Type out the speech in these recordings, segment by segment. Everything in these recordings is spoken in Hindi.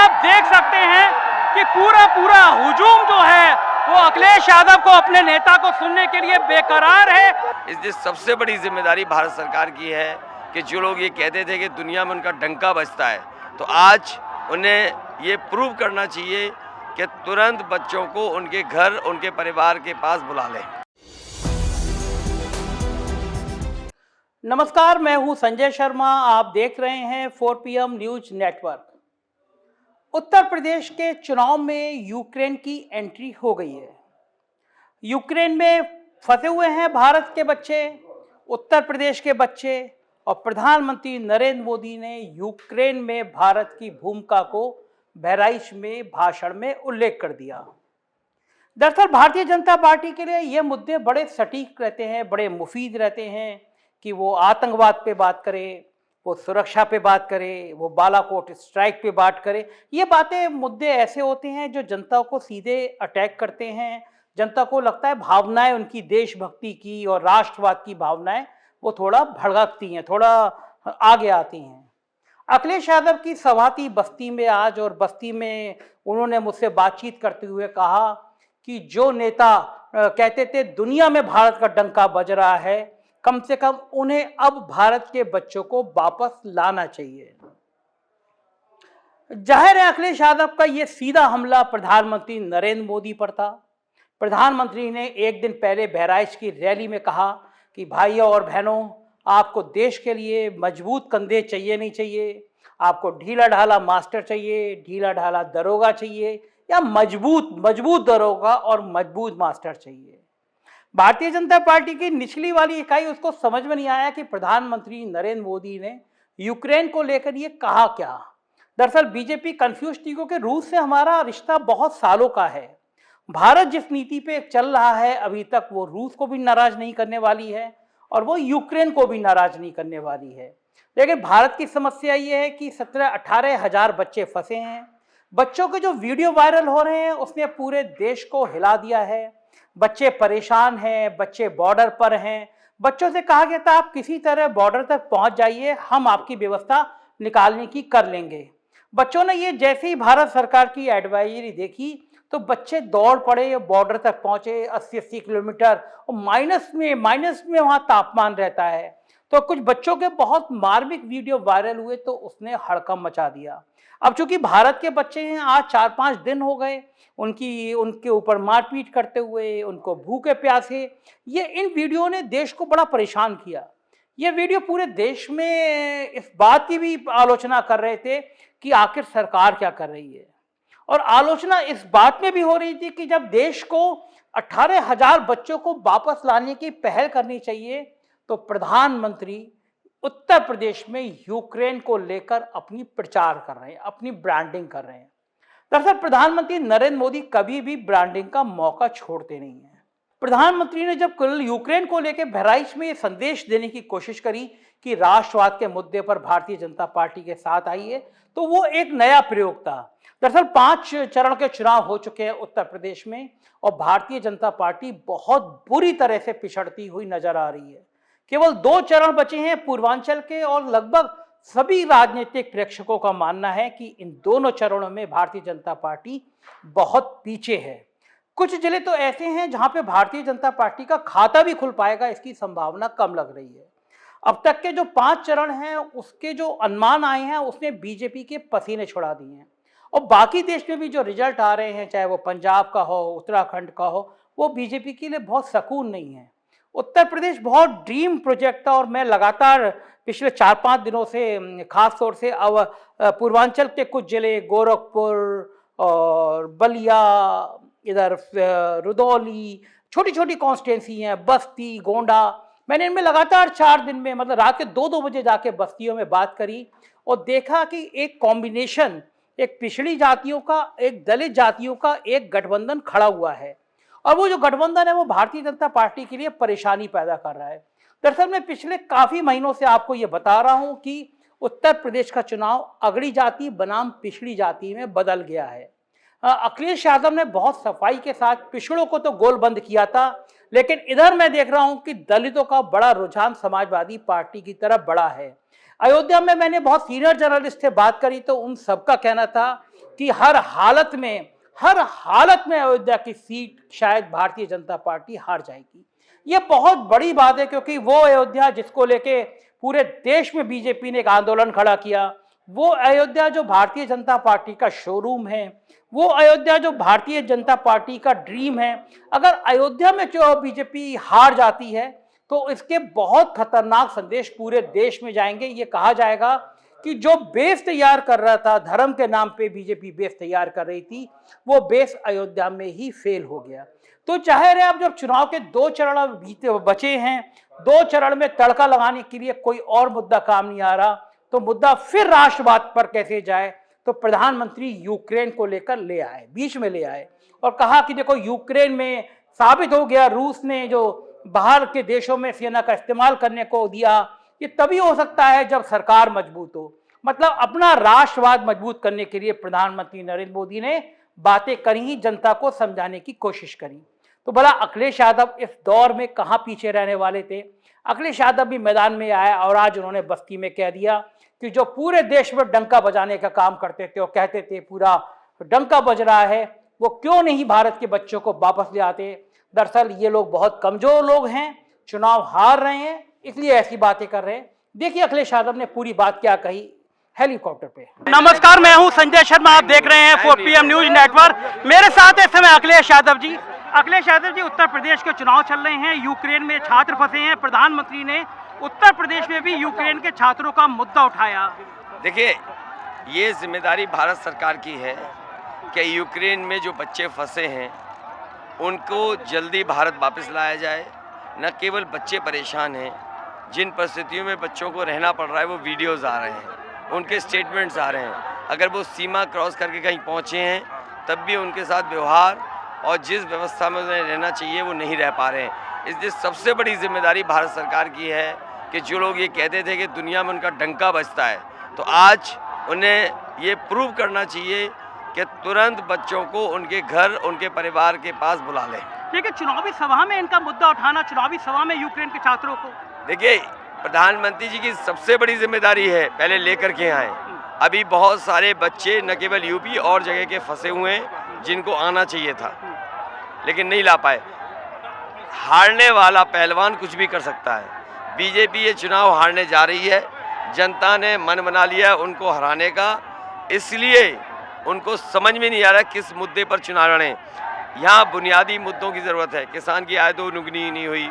आप देख सकते हैं कि पूरा हुजूम जो है वो अखिलेश यादव को, अपने नेता को सुनने के लिए बेकरार है। इसलिए सबसे बड़ी जिम्मेदारी भारत सरकार की है कि जो लोग ये कहते थे कि दुनिया में उनका डंका बजता है, तो आज उन्हें ये प्रूव करना चाहिए कि तुरंत बच्चों को उनके घर, उनके परिवार के पास बुला लें। नमस्कार, मैं हूं संजय शर्मा। आप देख रहे हैं 4 PM news network. Uttar Pradesh के चुनाव में यूक्रेन की एंट्री हो गई है। यूक्रेन में फंसे हुए हैं भारत के बच्चे, उत्तर प्रदेश के बच्चे, और प्रधानमंत्री नरेंद्र मोदी ने यूक्रेन में भारत की भूमिका को बहराइच में भाषण में उल्लेख कर दिया। दरअसल भारतीय जनता पार्टी के लिए ये मुद्दे बड़े सटीक रहते हैं, बड़े मुफीद रहते हैं कि वो आतंकवाद पे बात करे, वो सुरक्षा पे बात करे, वो बालाकोट स्ट्राइक पे बात करे। ये बातें, मुद्दे ऐसे होते हैं जो जनता को सीधे अटैक करते हैं। जनता को लगता है भावनाएं उनकी देशभक्ति की और राष्ट्रवाद की भावनाएं वो थोड़ा भड़कती हैं, थोड़ा आगे आती हैं। अखिलेश यादव की सभा थी बस्ती में आज, और बस्ती में उन्होंने मुझसे बातचीत करते हुए कहा कि जो नेता कहते थे दुनिया में भारत का डंका बज रहा है, कम से कम उन्हें अब भारत के बच्चों को वापस लाना चाहिए। जाहिर है अखिलेश यादव का यह सीधा हमला प्रधानमंत्री नरेंद्र मोदी पर था। प्रधानमंत्री ने एक दिन पहले बहराइच की रैली में कहा कि भाइयों और बहनों, आपको देश के लिए मजबूत कंधे चाहिए नहीं चाहिए, आपको ढीला ढाला मास्टर चाहिए, ढीला ढाला दरोगा चाहिए, या मजबूत दरोगा और मजबूत मास्टर चाहिए। भारतीय जनता पार्टी की निचली वाली इकाई, उसको समझ में नहीं आया कि प्रधानमंत्री नरेंद्र मोदी ने यूक्रेन को लेकर ये कहा क्या। दरअसल बीजेपी कंफ्यूज थी क्योंकि रूस से हमारा रिश्ता बहुत सालों का है। भारत जिस नीति पे चल रहा है अभी तक, वो रूस को भी नाराज नहीं करने वाली है और वो यूक्रेन को भी नाराज नहीं करने वाली है। लेकिन भारत की समस्या ये है कि 17-18 हजार बच्चे फंसे हैं। बच्चों के जो वीडियो वायरल हो रहे हैं उसने पूरे देश को हिला दिया है। बच्चे परेशान हैं, बच्चे बॉर्डर पर हैं। बच्चों से कहा गया था आप किसी तरह बॉर्डर तक पहुंच जाइए, हम आपकी व्यवस्था निकालने की कर लेंगे। बच्चों ने ये जैसे ही भारत सरकार की एडवाइजरी देखी तो बच्चे दौड़ पड़े, बॉर्डर तक पहुंचे 80-80 किलोमीटर, और माइनस में वहां तापमान रहता है। तो कुछ बच्चों के बहुत मार्मिक वीडियो वायरल हुए तो उसने हड़कंप मचा दिया। अब चूंकि भारत के बच्चे हैं, आज 4-5 दिन हो गए उनके ऊपर मारपीट करते हुए, उनको भूखे प्यासे। ये इन वीडियो ने देश को बड़ा परेशान किया। ये वीडियो पूरे देश में इस बात की भी आलोचना कर रहे थे कि आखिर सरकार क्या कर रही है, और आलोचना इस बात में भी हो रही थी कि जब देश को 18 हजार बच्चों को वापस लाने की पहल करनी चाहिए तो प्रधानमंत्री उत्तर प्रदेश में यूक्रेन को लेकर अपनी प्रचार कर रहे हैं, अपनी ब्रांडिंग कर रहे हैं। दरअसल प्रधानमंत्री नरेंद्र मोदी कभी भी ब्रांडिंग का मौका छोड़ते नहीं हैं। प्रधानमंत्री ने जब कल यूक्रेन को लेकर बहराइच में संदेश देने की कोशिश करी कि राष्ट्रवाद के मुद्दे पर भारतीय जनता पार्टी के साथ आई है, तो वो एक नया प्रयोग था। दरअसल 5 चरण के चुनाव हो चुके हैं उत्तर प्रदेश में, और भारतीय जनता पार्टी बहुत बुरी तरह से पिछड़ती हुई नजर आ रही है। केवल 2 चरण बचे हैं पूर्वांचल के, और लगभग सभी राजनीतिक प्रेक्षकों का मानना है कि इन दोनों चरणों में भारतीय जनता पार्टी बहुत पीछे है। कुछ जिले तो ऐसे हैं जहां पे भारतीय जनता पार्टी का खाता भी खुल पाएगा, इसकी संभावना कम लग रही है। अब तक के जो 5 चरण हैं उसके जो अनुमान आए हैं उसने बीजेपी के पसीने छुड़ा दिए हैं, और बाकी देश में भी जो रिजल्ट आ रहे हैं, चाहे वो पंजाब का हो, उत्तराखंड का हो, वो बीजेपी के लिए बहुत सकून नहीं है। उत्तर प्रदेश बहुत ड्रीम प्रोजेक्ट था, और मैं लगातार पिछले 4-5 दिनों से खास तौर से पूर्वांचल के कुछ जिले, गोरखपुर और बलिया, इधर रुदौली, छोटी छोटी कॉन्स्टिट्यूंसी हैं, बस्ती, गोंडा, मैंने इनमें लगातार 4 दिन में, मतलब रात के 2-2 बजे जाके बस्तियों में बात करी और देखा कि एक कॉम्बिनेशन, एक पिछड़ी जातियों का, एक दलित जातियों का एक गठबंधन खड़ा हुआ है, और वो जो गठबंधन है वो भारतीय जनता पार्टी के लिए परेशानी पैदा कर रहा है। दरअसल मैं पिछले काफी महीनों से आपको ये बता रहा हूं कि उत्तर प्रदेश का चुनाव अगड़ी जाति बनाम पिछड़ी जाति में बदल गया है। अखिलेश यादव ने बहुत सफाई के साथ पिछड़ों को तो गोलबंद किया था, लेकिन इधर मैं देख रहा हूं कि दलितों का बड़ा रुझान समाजवादी पार्टी की तरफ बढ़ा है। अयोध्या में मैंने बहुत सीनियर जर्नलिस्ट से बात करी तो उन सबका कहना था कि हर हालत में अयोध्या की सीट शायद भारतीय जनता पार्टी हार जाएगी। ये बहुत बड़ी बात है क्योंकि वो अयोध्या जिसको लेके पूरे देश में बीजेपी ने एक आंदोलन खड़ा किया, वो अयोध्या जो भारतीय जनता पार्टी का शोरूम है, वो अयोध्या जो भारतीय जनता पार्टी का ड्रीम है, अगर अयोध्या में जो बीजेपी हार जाती है तो इसके बहुत खतरनाक संदेश पूरे देश में जाएंगे। ये कहा जाएगा कि जो बेस तैयार कर रहा था, धर्म के नाम पे बीजेपी बेस तैयार कर रही थी, वो बेस अयोध्या में ही फेल हो गया। तो चाहे रहे अब जब चुनाव के 2 चरण बचे हैं, 2 चरण में तड़का लगाने के लिए कोई और मुद्दा काम नहीं आ रहा, तो मुद्दा फिर राष्ट्रवाद पर कैसे जाए। तो प्रधानमंत्री यूक्रेन को लेकर बीच में ले आए और कहा कि देखो यूक्रेन में साबित हो गया, रूस ने जो बाहर के देशों में सेना का इस्तेमाल करने को दिया, ये तभी हो सकता है जब सरकार मजबूत हो। मतलब अपना राष्ट्रवाद मजबूत करने के लिए प्रधानमंत्री नरेंद्र मोदी ने बातें करी, जनता को समझाने की कोशिश करी। तो भला अखिलेश यादव इस दौर में कहाँ पीछे रहने वाले थे। अखिलेश यादव भी मैदान में आया और आज उन्होंने बस्ती में कह दिया कि जो पूरे देश में डंका बजाने का काम करते थे और कहते थे पूरा डंका बज रहा है, वो क्यों नहीं भारत के बच्चों को वापस ले आते। दरअसल ये लोग बहुत कमजोर लोग हैं, चुनाव हार रहे हैं, इसलिए ऐसी बातें कर रहे हैं। देखिए अखिलेश यादव ने पूरी बात क्या कही हेलीकॉप्टर पे। नमस्कार, मैं हूं संजय शर्मा, आप देख रहे हैं 4PM न्यूज नेटवर्क। मेरे साथ इस समय अखिलेश यादव जी। अखिलेश यादव जी, उत्तर प्रदेश के चुनाव चल रहे हैं, यूक्रेन में छात्र फंसे हैं, प्रधानमंत्री ने उत्तर प्रदेश में भी यूक्रेन के छात्रों का मुद्दा उठाया। देखिए, ये जिम्मेदारी भारत सरकार की है कि यूक्रेन में जो बच्चे फंसे हैं उनको जल्दी भारत वापस लाया जाए। न केवल बच्चे परेशान हैं, जिन परिस्थितियों में बच्चों को रहना पड़ रहा है वो वीडियोज़ आ रहे हैं, उनके स्टेटमेंट्स आ रहे हैं। अगर वो सीमा क्रॉस करके कहीं पहुँचे हैं तब भी उनके साथ व्यवहार और जिस व्यवस्था में उन्हें रहना चाहिए वो नहीं रह पा रहे हैं। इसलिए सबसे बड़ी जिम्मेदारी भारत सरकार की है कि जो लोग ये कहते थे कि दुनिया में उनका डंका बजता है, तो आज उन्हें ये प्रूव करना चाहिए कि तुरंत बच्चों को उनके घर, उनके परिवार के पास बुला लें। देखिए, चुनावी सभा में इनका मुद्दा उठाना, चुनावी सभा में यूक्रेन के छात्रों को, देखिए प्रधानमंत्री जी की सबसे बड़ी जिम्मेदारी है पहले लेकर के आए। अभी बहुत सारे बच्चे न केवल यूपी और जगह के फंसे हुए हैं जिनको आना चाहिए था लेकिन नहीं ला पाए। हारने वाला पहलवान कुछ भी कर सकता है। बीजेपी ये चुनाव हारने जा रही है, जनता ने मन बना लिया उनको हराने का, इसलिए उनको समझ में नहीं आ रहा किस मुद्दे पर चुनाव लड़ें। यहाँ बुनियादी मुद्दों की ज़रूरत है। किसान की आय दोगुनी नहीं हुई,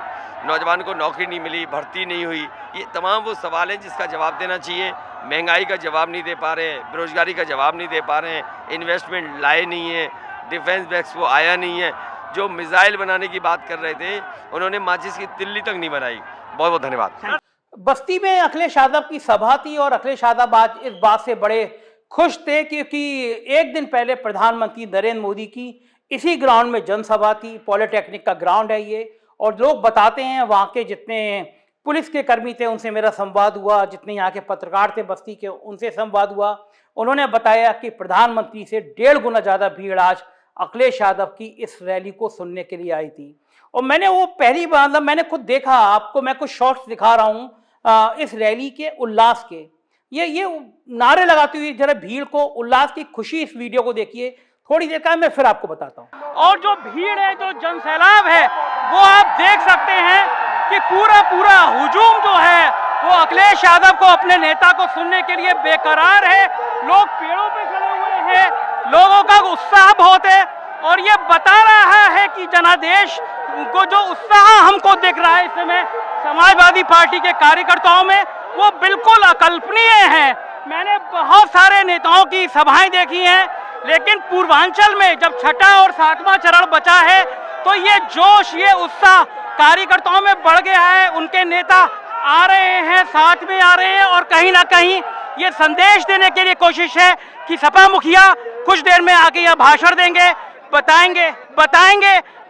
नौजवान को नौकरी नहीं मिली, भर्ती नहीं हुई, ये तमाम वो सवाल हैं जिसका जवाब देना चाहिए। महंगाई का जवाब नहीं दे पा रहे हैं, बेरोजगारी का जवाब नहीं दे पा रहे हैं, इन्वेस्टमेंट लाए नहीं है, डिफेंस बैक्स वो आया नहीं है। जो मिसाइल बनाने की बात कर रहे थे उन्होंने माचिस की तिल्ली तक नहीं बनाई। बहुत बहुत धन्यवाद। बस्ती में अखिलेश यादव की सभा थी और अखिलेश यादव आज इस बात से बड़े खुश थे क्योंकि एक दिन पहले प्रधानमंत्री नरेंद्र मोदी की इसी ग्राउंड में जनसभा थी। पॉलिटेक्निक का ग्राउंड है ये, और लोग बताते हैं वहाँ के जितने पुलिस के कर्मी थे उनसे मेरा संवाद हुआ, जितने यहाँ के पत्रकार थे बस्ती के उनसे संवाद हुआ, उन्होंने बताया कि प्रधानमंत्री से 1.5 गुना ज़्यादा भीड़ आज अखिलेश यादव की इस रैली को सुनने के लिए आई थी। और मैंने वो पहली बार मतलब मैंने खुद देखा, आपको मैं कुछ शॉर्ट्स दिखा रहा हूँ इस रैली के उल्लास के। ये नारे लगाती हुई जरा भीड़ को, उल्लास की खुशी, इस वीडियो को देखिए। थोड़ी देर का मैं फिर आपको बताता हूँ। और जो भीड़ है, जो जनसैलाब है, वो आप देख सकते हैं कि पूरा हुजूम जो है वो अखिलेश यादव को, अपने नेता को सुनने के लिए बेकरार है। लोग पेड़ों पे खड़े हुए हैं, लोगों का उत्साह बहुत है और ये बता रहा है कि जनादेश को जो उत्साह हमको दिख रहा है इस समय समाजवादी पार्टी के कार्यकर्ताओं में, वो बिल्कुल अकल्पनीय है। मैंने बहुत सारे नेताओं की सभाएं देखी हैं, लेकिन पूर्वांचल में जब 6ठा और 7वां चरण बचा है तो ये जोश, ये उत्साह कार्यकर्ताओं में बढ़ गया है। उनके नेता आ रहे हैं, साथ में आ रहे हैं और कहीं ना कहीं ये संदेश देने के लिए कोशिश है कि सपा मुखिया कुछ देर में आके यह भाषण देंगे,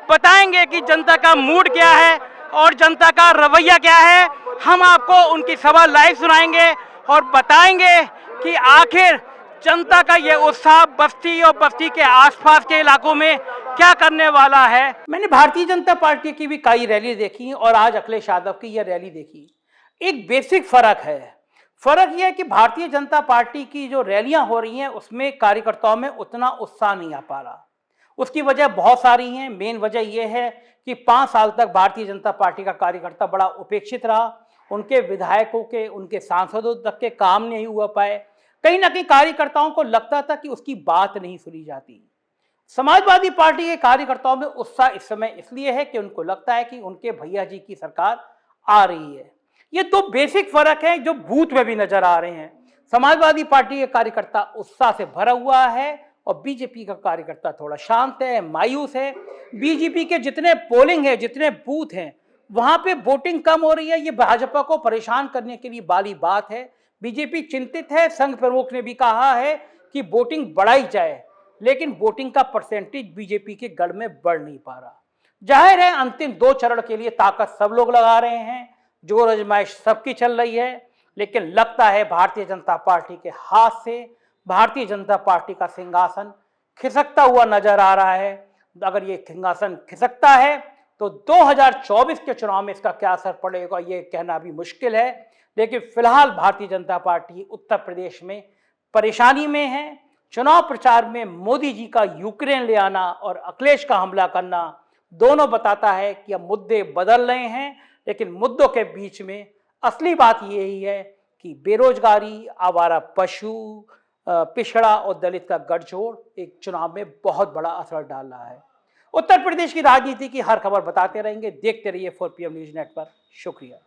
बताएंगे कि जनता का मूड क्या है और जनता का रवैया क्या है। हम आपको उनकी सभा लाइव सुनाएंगे और बताएंगे कि आखिर जनता का ये उत्साह बस्ती और बस्ती के आसपास के इलाकों में क्या करने वाला है? मैंने भारतीय जनता पार्टी की भी कई रैली देखी और आज अखिलेश यादव की यह रैली देखी। एक बेसिक फर्क है। फर्क यह है कि भारतीय जनता पार्टी की जो रैलियां हो रही हैं उसमें कार्यकर्ताओं में उतना उत्साह नहीं आ पा रहा। उसकी वजह बहुत सारी हैं। मेन वजह यह है कि 5 साल तक भारतीय जनता पार्टी का कार्यकर्ता बड़ा उपेक्षित रहा। उनके विधायकों के, उनके सांसदों तक के काम नहीं हुआ पाए। कहीं ना कहीं कार्यकर्ताओं को लगता था कि उसकी बात नहीं सुनी जाती। समाजवादी पार्टी के कार्यकर्ताओं में उत्साह इस समय इसलिए है कि उनको लगता है कि उनके भैया जी की सरकार आ रही है। ये दो बेसिक फर्क है जो बूथ में भी नजर आ रहे हैं। समाजवादी पार्टी के कार्यकर्ता उत्साह से भरा हुआ है और बीजेपी का कार्यकर्ता थोड़ा शांत है, मायूस है। बीजेपी के जितने पोलिंग है, जितने बूथ हैं, वहां पे वोटिंग कम हो रही है। ये भाजपा को परेशान करने के लिए बाली बात है। बीजेपी चिंतित है। संघ प्रमुख ने भी कहा है कि वोटिंग बढ़ाई जाए, लेकिन वोटिंग का परसेंटेज बीजेपी के गढ़ में बढ़ नहीं पा रहा। जाहिर है अंतिम 2 चरण के लिए ताकत सब लोग लगा रहे हैं, जोर आजमाइश सबकी चल रही है, लेकिन लगता है भारतीय जनता पार्टी के हाथ से भारतीय जनता पार्टी का सिंहासन खिसकता हुआ नजर आ रहा है। अगर ये सिंहासन खिसकता है तो 2024 के चुनाव में इसका क्या असर पड़ेगा ये कहना भी मुश्किल है। लेकिन फिलहाल भारतीय जनता पार्टी उत्तर प्रदेश में परेशानी में है। चुनाव प्रचार में मोदी जी का यूक्रेन ले आना और अखिलेश का हमला करना दोनों बताता है कि अब मुद्दे बदल रहे हैं, लेकिन मुद्दों के बीच में असली बात यही है कि बेरोजगारी, आवारा पशु, पिछड़ा और दलित का गठजोड़ एक चुनाव में बहुत बड़ा असर डाल रहा है। उत्तर प्रदेश की राजनीति की हर खबर बताते रहेंगे। देखते रहिए 4PM न्यूज नेटवर्क। शुक्रिया।